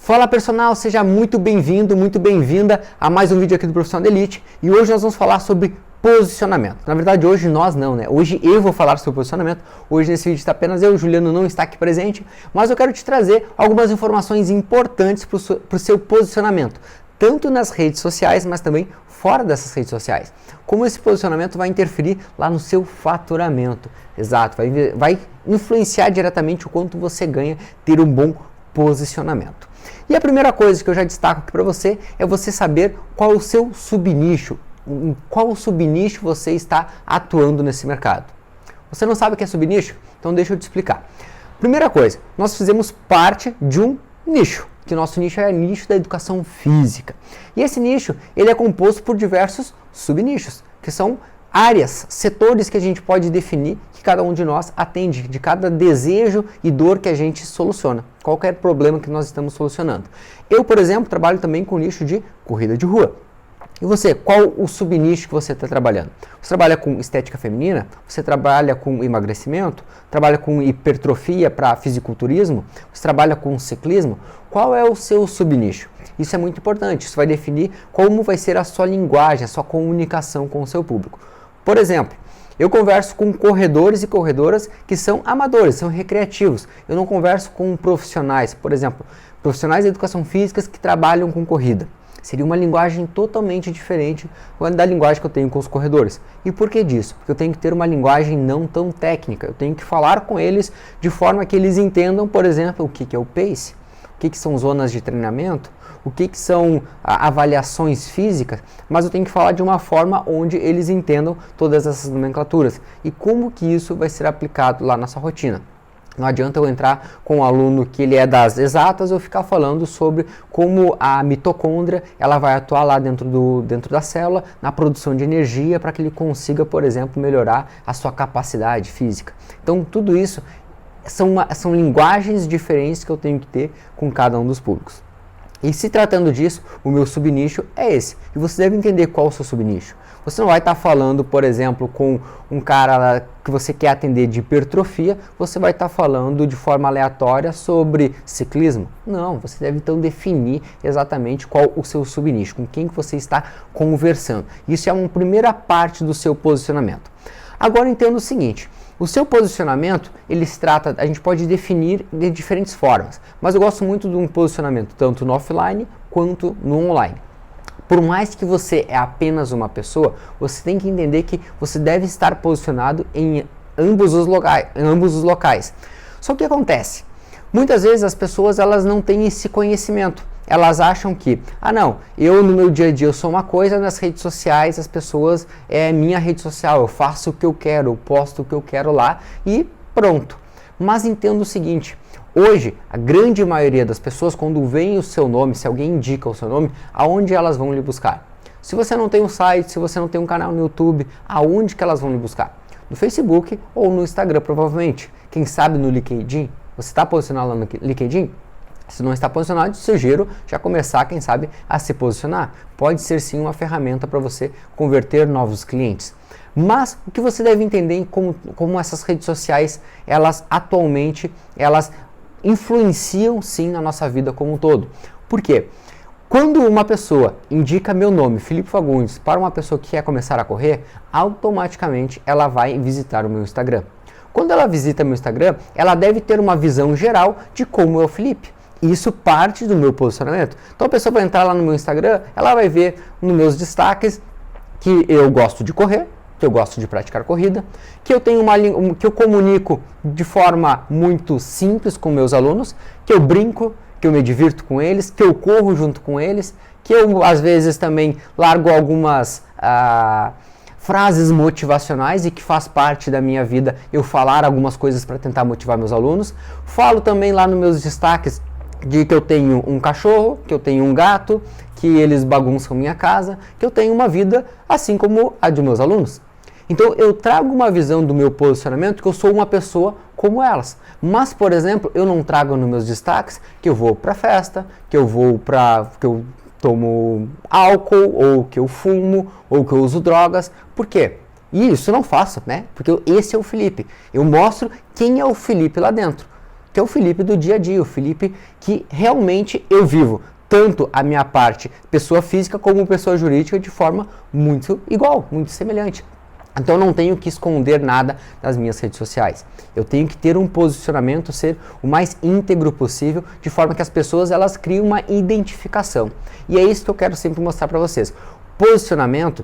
Fala personal, seja muito bem-vindo, muito bem-vinda a mais um vídeo aqui do Profissional da Elite. E hoje nós vamos falar sobre posicionamento. Na verdade, hoje nós não, né? Hoje eu vou falar sobre posicionamento. Hoje nesse vídeo está apenas eu, o Juliano não está aqui presente, mas eu quero te trazer algumas informações importantes para o seu posicionamento, tanto nas redes sociais, mas também fora dessas redes sociais. Como esse posicionamento vai interferir lá no seu faturamento. Exato, vai influenciar diretamente o quanto você ganha ter um bom posicionamento. E a primeira coisa que eu já destaco aqui para você é você saber qual o seu subnicho, em qual subnicho você está atuando nesse mercado. Você não sabe o que é subnicho? Então deixa eu te explicar. Primeira coisa, nós fizemos parte de um nicho, que nosso nicho é o nicho da educação física. E esse nicho, ele é composto por diversos subnichos, que são áreas, setores que a gente pode definir que cada um de nós atende, de cada desejo e dor que a gente soluciona, qualquer problema que nós estamos solucionando. Eu, por exemplo, trabalho também com o nicho de corrida de rua. E você, qual o subnicho que você está trabalhando? Você trabalha com estética feminina? Você trabalha com emagrecimento? Trabalha com hipertrofia para fisiculturismo? Você trabalha com ciclismo? Qual é o seu subnicho? Isso é muito importante, isso vai definir como vai ser a sua linguagem, a sua comunicação com o seu público. Por exemplo, eu converso com corredores e corredoras que são amadores, são recreativos. Eu não converso com profissionais, por exemplo, profissionais de educação física que trabalham com corrida. Seria uma linguagem totalmente diferente da linguagem que eu tenho com os corredores. E por que disso? Porque eu tenho que ter uma linguagem não tão técnica. Eu tenho que falar com eles de forma que eles entendam, por exemplo, o que é o pace, o que são zonas de treinamento, o que são avaliações físicas, mas eu tenho que falar de uma forma onde eles entendam todas essas nomenclaturas e como que isso vai ser aplicado lá na sua rotina. Não adianta eu entrar com um aluno que ele é das exatas ou ficar falando sobre como a mitocôndria ela vai atuar lá dentro da célula na produção de energia para que ele consiga, por exemplo, melhorar a sua capacidade física. Então tudo isso são linguagens diferentes que eu tenho que ter com cada um dos públicos. E se tratando disso, o meu subnicho é esse. E você deve entender qual é o seu subnicho. Você não vai estar falando, por exemplo, com um cara que você quer atender de hipertrofia, você vai estar falando de forma aleatória sobre ciclismo? Não, você deve então definir exatamente qual o seu subnicho, com quem que você está conversando. Isso é uma primeira parte do seu posicionamento. Agora entenda o seguinte, o seu posicionamento, ele se trata, a gente pode definir de diferentes formas, mas eu gosto muito de um posicionamento tanto no offline quanto no online. Por mais que você é apenas uma pessoa, você tem que entender que você deve estar posicionado em ambos os locais. Só que o que acontece? Muitas vezes as pessoas elas não têm esse conhecimento. Elas acham que, eu no meu dia a dia eu sou uma coisa, nas redes sociais as pessoas, é minha rede social, eu faço o que eu quero, eu posto o que eu quero lá e pronto. Mas entenda o seguinte, hoje a grande maioria das pessoas quando vem o seu nome, se alguém indica o seu nome, aonde elas vão lhe buscar? Se você não tem um site, se você não tem um canal no YouTube, aonde que elas vão lhe buscar? No Facebook ou no Instagram provavelmente, quem sabe no LinkedIn? Você está posicionado lá no LinkedIn? Se não está posicionado, sugiro já começar, quem sabe, a se posicionar. Pode ser sim uma ferramenta para você converter novos clientes. Mas o que você deve entender em como essas redes sociais, elas atualmente, elas influenciam sim na nossa vida como um todo. Por quê? Quando uma pessoa indica meu nome, Felipe Fagundes, para uma pessoa que quer começar a correr, automaticamente ela vai visitar o meu Instagram. Quando ela visita meu Instagram, ela deve ter uma visão geral de como é o Felipe. Isso parte do meu posicionamento. Então a pessoa vai entrar lá no meu Instagram, ela vai ver nos meus destaques que eu gosto de correr, que eu gosto de praticar corrida, que eu tenho que eu comunico de forma muito simples com meus alunos, que eu brinco, que eu me divirto com eles, que eu corro junto com eles, que eu às vezes também largo algumas frases motivacionais e que faz parte da minha vida eu falar algumas coisas para tentar motivar meus alunos. Falo também lá nos meus destaques de que eu tenho um cachorro, que eu tenho um gato, que eles bagunçam minha casa, que eu tenho uma vida assim como a de meus alunos. Então eu trago uma visão do meu posicionamento que eu sou uma pessoa como elas. Mas, por exemplo, eu não trago nos meus destaques que eu vou para festa, que eu tomo álcool, ou que eu fumo, ou que eu uso drogas. Por quê? E isso eu não faço, né? Porque esse é o Felipe. Eu mostro quem é o Felipe lá dentro. que é o Felipe do dia a dia, o Felipe que realmente eu vivo tanto a minha parte pessoa física como pessoa jurídica de forma muito igual, muito semelhante. Então eu não tenho que esconder nada das minhas redes sociais. Eu tenho que ter um posicionamento, ser o mais íntegro possível, de forma que as pessoas elas criem uma identificação. E é isso que eu quero sempre mostrar para vocês. Posicionamento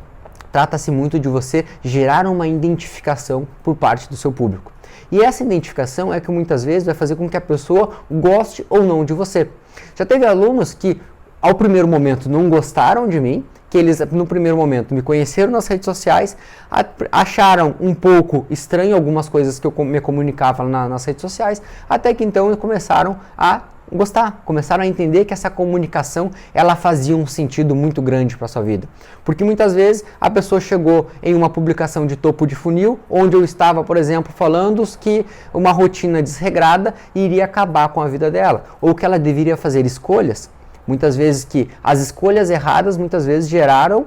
trata-se muito de você gerar uma identificação por parte do seu público. E essa identificação é que muitas vezes vai fazer com que a pessoa goste ou não de você. Já teve alunos que ao primeiro momento não gostaram de mim, que eles no primeiro momento me conheceram nas redes sociais, acharam um pouco estranho algumas coisas que eu me comunicava nas redes sociais, até que então começaram a gostar, começaram a entender que essa comunicação ela fazia um sentido muito grande para a sua vida. Porque muitas vezes a pessoa chegou em uma publicação de topo de funil, onde eu estava, por exemplo, falando que uma rotina desregrada iria acabar com a vida dela, ou que ela deveria fazer escolhas, muitas vezes que as escolhas erradas muitas vezes geraram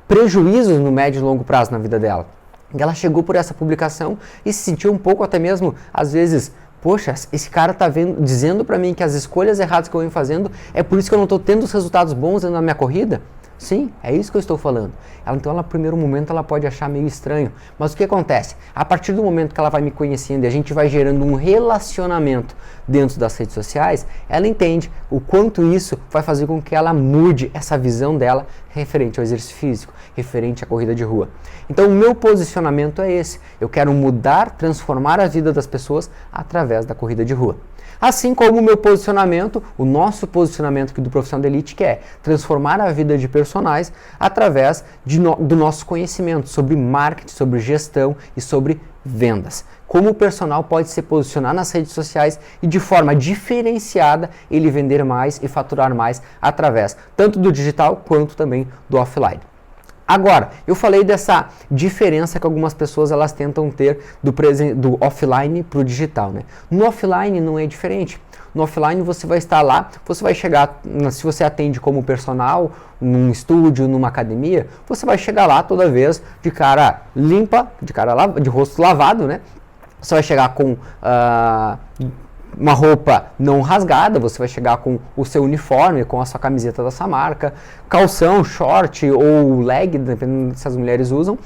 prejuízos no médio e longo prazo na vida dela. E ela chegou por essa publicação e se sentiu um pouco até mesmo, às vezes, poxa, esse cara tá dizendo para mim que as escolhas erradas que eu venho fazendo é por isso que eu não estou tendo os resultados bons na minha corrida? Sim, é isso que eu estou falando. Então, no primeiro momento, ela pode achar meio estranho. Mas o que acontece? A partir do momento que ela vai me conhecendo e a gente vai gerando um relacionamento dentro das redes sociais, ela entende o quanto isso vai fazer com que ela mude essa visão dela referente ao exercício físico, referente à corrida de rua. Então, o meu posicionamento é esse. Eu quero mudar, transformar a vida das pessoas através da corrida de rua. Assim como o meu posicionamento, o nosso posicionamento aqui do Profissional da Elite, que é transformar a vida de personagens através do nosso conhecimento sobre marketing, sobre gestão e sobre vendas. Como o personal pode se posicionar nas redes sociais e de forma diferenciada ele vender mais e faturar mais através tanto do digital quanto também do offline. Agora, eu falei dessa diferença que algumas pessoas elas tentam ter do offline para o digital, né? No offline não é diferente. No offline você vai estar lá, você vai chegar, se você atende como personal, num estúdio, numa academia, você vai chegar lá toda vez de cara limpa, de rosto lavado, né? Você vai chegar com uma roupa não rasgada, você vai chegar com o seu uniforme, com a sua camiseta da sua marca, calção, short ou leg, dependendo se as mulheres usam,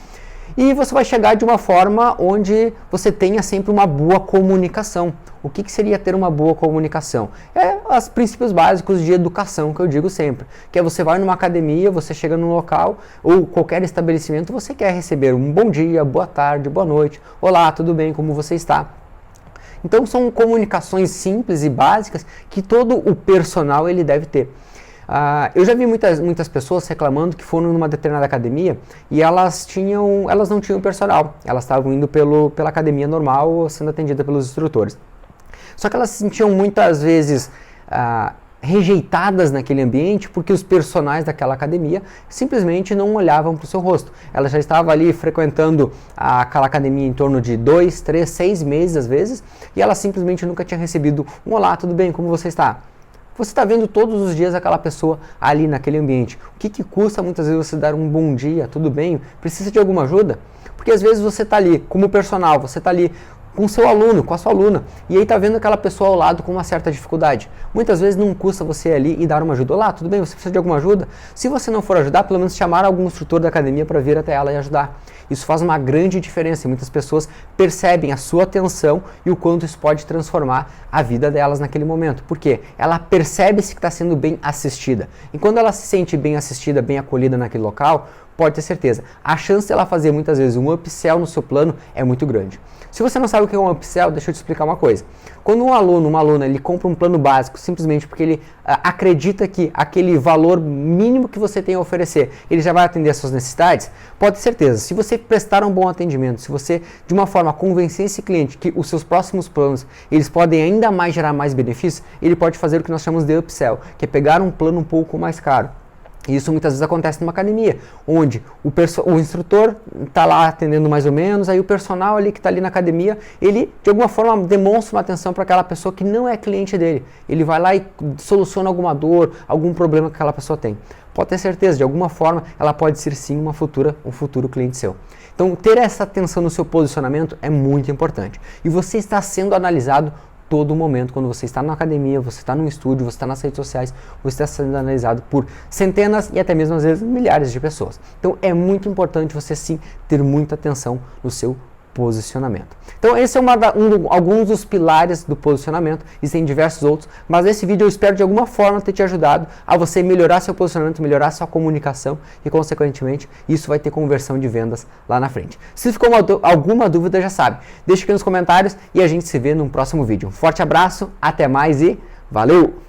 e você vai chegar de uma forma onde você tenha sempre uma boa comunicação. O que seria ter uma boa comunicação? É os princípios básicos de educação que eu digo sempre, que é você vai numa academia, você chega num local ou qualquer estabelecimento, você quer receber um bom dia, boa tarde, boa noite, olá, tudo bem, como você está? Então são comunicações simples e básicas que todo o personal ele deve ter. Eu já vi muitas pessoas reclamando que foram numa determinada academia e elas não tinham personal, elas estavam indo pela academia normal sendo atendida pelos instrutores. Só que elas se sentiam muitas vezes rejeitadas naquele ambiente porque os personagens daquela academia simplesmente não olhavam para o seu rosto. Ela já estava ali frequentando aquela academia em torno de 2, 3, 6 meses às vezes e ela simplesmente nunca tinha recebido um olá, tudo bem, como você está? Você está vendo todos os dias aquela pessoa ali naquele ambiente. O que custa muitas vezes você dar um bom dia, tudo bem? Precisa de alguma ajuda? Porque às vezes você está ali como personal, você está ali com o seu aluno, com a sua aluna, e aí está vendo aquela pessoa ao lado com uma certa dificuldade. Muitas vezes não custa você ir ali e dar uma ajuda. Olá, tudo bem? Você precisa de alguma ajuda? Se você não for ajudar, pelo menos chamar algum instrutor da academia para vir até ela e ajudar. Isso faz uma grande diferença e muitas pessoas percebem a sua atenção e o quanto isso pode transformar a vida delas naquele momento. Por quê? Ela percebe-se que está sendo bem assistida. E quando ela se sente bem assistida, bem acolhida naquele local, pode ter certeza, a chance dela fazer muitas vezes um upsell no seu plano é muito grande. Se você não sabe o que é um upsell, deixa eu te explicar uma coisa. Quando um aluno, uma aluna, ele compra um plano básico simplesmente porque ele acredita que aquele valor mínimo que você tem a oferecer, ele já vai atender às suas necessidades, pode ter certeza, se você prestar um bom atendimento, se você de uma forma convencer esse cliente que os seus próximos planos, eles podem ainda mais gerar mais benefícios, ele pode fazer o que nós chamamos de upsell, que é pegar um plano um pouco mais caro. Isso muitas vezes acontece numa academia, onde o instrutor está lá atendendo mais ou menos, aí o personal ali que está ali na academia, ele de alguma forma demonstra uma atenção para aquela pessoa que não é cliente dele. Ele vai lá e soluciona alguma dor, algum problema que aquela pessoa tem. Pode ter certeza, de alguma forma, ela pode ser sim um futuro cliente seu. Então, ter essa atenção no seu posicionamento é muito importante. E você está sendo analisado todo momento, quando você está na academia, você está no estúdio, você está nas redes sociais, você está sendo analisado por centenas e até mesmo às vezes milhares de pessoas. Então é muito importante você sim ter muita atenção no seu posicionamento. Então esse é alguns dos pilares do posicionamento, existem diversos outros, mas nesse vídeo eu espero de alguma forma ter te ajudado a você melhorar seu posicionamento, melhorar sua comunicação e consequentemente isso vai ter conversão de vendas lá na frente. Se ficou alguma dúvida, já sabe, deixa aqui nos comentários e a gente se vê num próximo vídeo. Um forte abraço, até mais e valeu!